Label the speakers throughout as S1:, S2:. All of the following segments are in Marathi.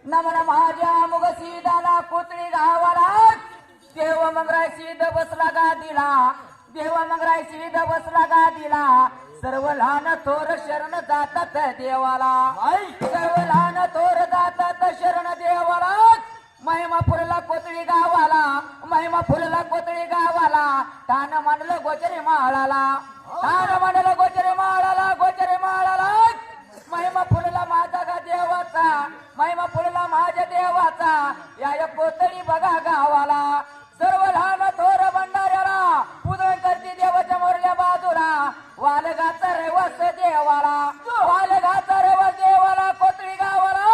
S1: नमन माझ्या मुग सीदाला कोतळी गावाला देव मंगराय सीद बसला गादीला देव मंगराय सीद बसला गादीला सर्व लहान थोर शरण जातात देवाला सर्व लहान थोर जातात शरण देवाला महिमा फुलला कोतळी गावाला महिमा फुलला कोतळी गावाला तान मांडलं गोचरे माळाला तान मांडलं गोचरे माळाला गोचरे माळाला महिमा फुलला माझा गा देवाचा महिमा फुलला माझ्या देवाचा या कोतळी बघा गावाला सर्व लहान थोर भंडाऱ्याला पूजन करते देवाच्या मोरल्या बाजूला वालगाचा रवस देवाला वालगाचा रवस देवाला कोतळी गावाला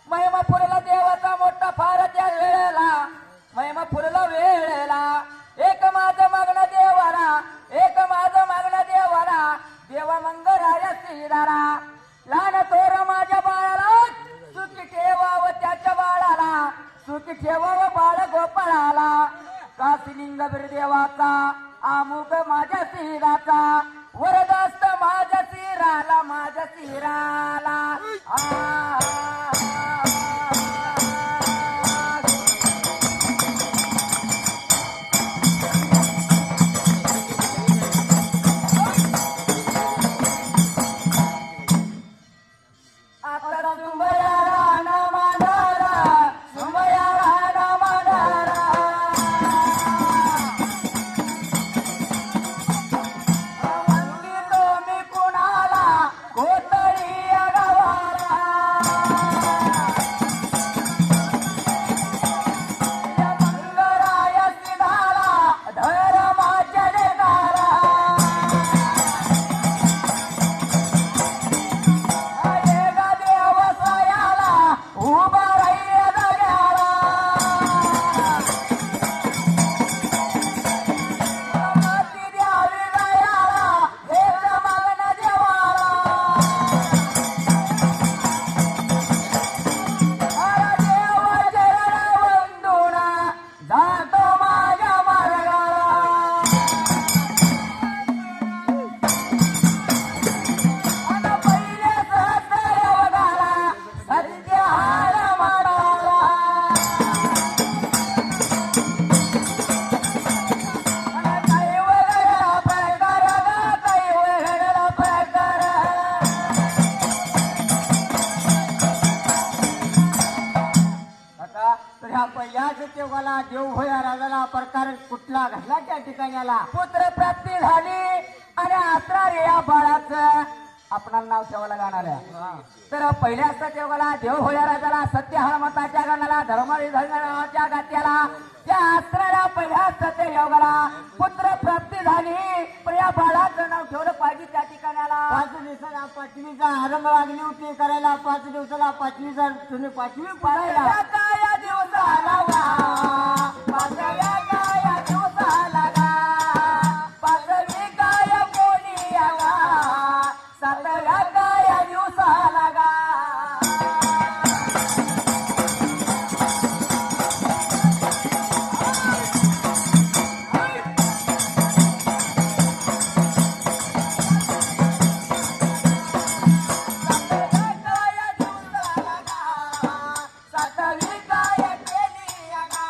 S1: महिमा फुलला देवाचा मोठा फार त्या वेळेला महिमा फुलला वेळेला एक माझं मागणं देवाला एक माझं मागणं देवाला देवा मंगराया श्रीदारा लहान थोर माझ्या बाळाला सुखी ठेवावं त्याच्या बाळाला सुखी ठेवावं बाळ गोपाळाला कासिलिंग बिरदेवाचा आमुग माझ्या शिराचा वरदास्त माझ्या शिराला माझ्या शिराला देव होया राजाला प्रकार कुठला घडला त्या ठिकाणाला पुत्र प्राप्ती झाली आणि आसरा रे या बाळाचं आपणाला नाव ठेवायला जाणार आहे तर पहिल्या असता तेव्हा देव होया राजाला सत्य हळमताच्या गणाला धर्मळी धर्माच्या गात्याला त्या आसराला पहिल्या असता ते योगाला पुत्र प्राप्ती झाली पण या बाळाचं नाव ठेवलं पाहिजे त्या ठिकाणाला 5 दिवसाला पाचवीचा आरंभ लागली होती करायला 5 दिवसाला पाचवीचा तुम्ही पाचवी पाडायला या दिवसाला सातवी काय केली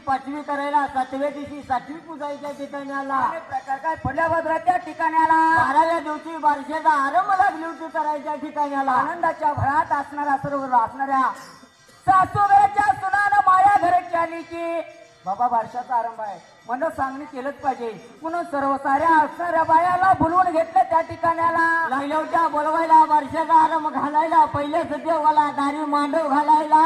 S2: 5वी करायला 7व्या दिवशी 7वी पुजायच्या ठिकाणी आला.
S1: आणि प्रकार काय पडल्या बद्रात त्या ठिकाणी आला.
S2: 12व्या दिवशी बारशाचा आरंभ लागली होती करायच्या ठिकाणी आला.
S1: आनंदाच्या भरात असणारा सर्व असणाऱ्या सासूबाईच्या सुनानं माया घराची आली की बाबा बारशाचा आरंभ आहे म्हणून सांगणी केलंच पाहिजे म्हणून सर्व साऱ्या असणाऱ्या बायाला बोलवून घेतलं त्या ठिकाणी आला.
S2: लागल्यावच्या बोलवायला बारशाचा आरंभ घालायला पहिल्या सत्यवाला दारी मांडव घालायला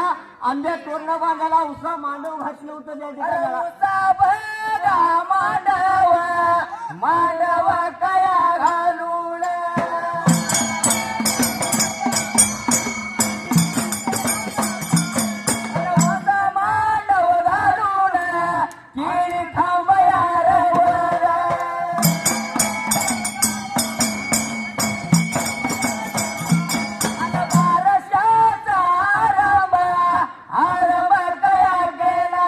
S2: आंब्या तोरण बांधायला उसा मांडव घातलं होतं त्या ठिकाणी आला.
S1: उसा बघा मांडव मांडव कया घालून उसा मांडव घालून केळी थांबया रवर. आणि बारशाचा आरंभ आरंभ कया केला.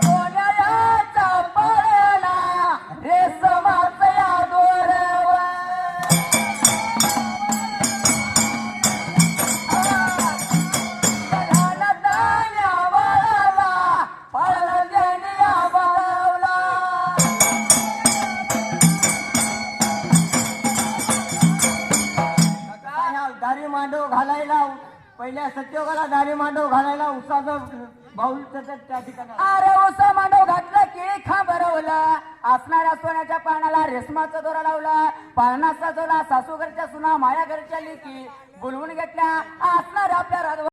S1: सोन्याचा पडला रेशमाचा या दोरवा. दाण्या वळाला पळद्याने बळवला.
S2: दारी मांडव घालायला पहिल्या सत्यवाला दारी मांडव घालायला उसाचं बाऊल त्या ठिकाणी आला.
S1: अरे उसा मांडव घातलं केळी खा भरवलं असणाऱ्या सोन्याच्या पाळणाला रेशमाचा दोरा लावला. पाळणा सजवला सासूघरच्या सुना माया घरच्या लेकी बोलवून घेतल्या असणाऱ्या आपल्या